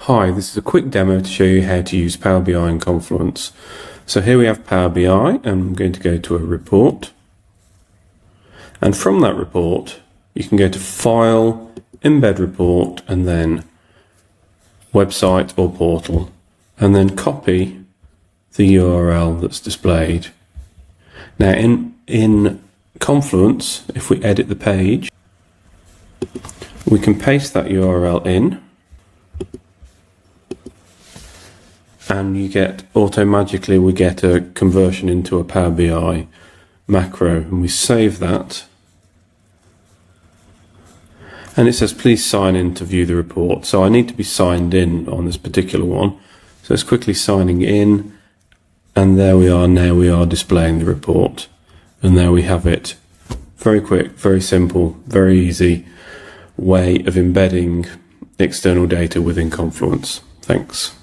Hi, this is a quick demo to show you how to use Power BI in Confluence. So here we have Power BI, and I'm going to go to a report. And from that report, you can go to File, Embed Report, and then Website or Portal, and then copy the URL that's displayed. Now in Confluence, if we edit the page, we can paste that URL in, and you get automatically we get a conversion into a Power BI macro, and we save that, and it says please sign in to view the report. So I need to be signed in on this particular one, so it's quickly signing in, and there we are. Now we are displaying the report, and there we have it. Very quick, very simple, very easy way of embedding external data within Confluence. Thanks.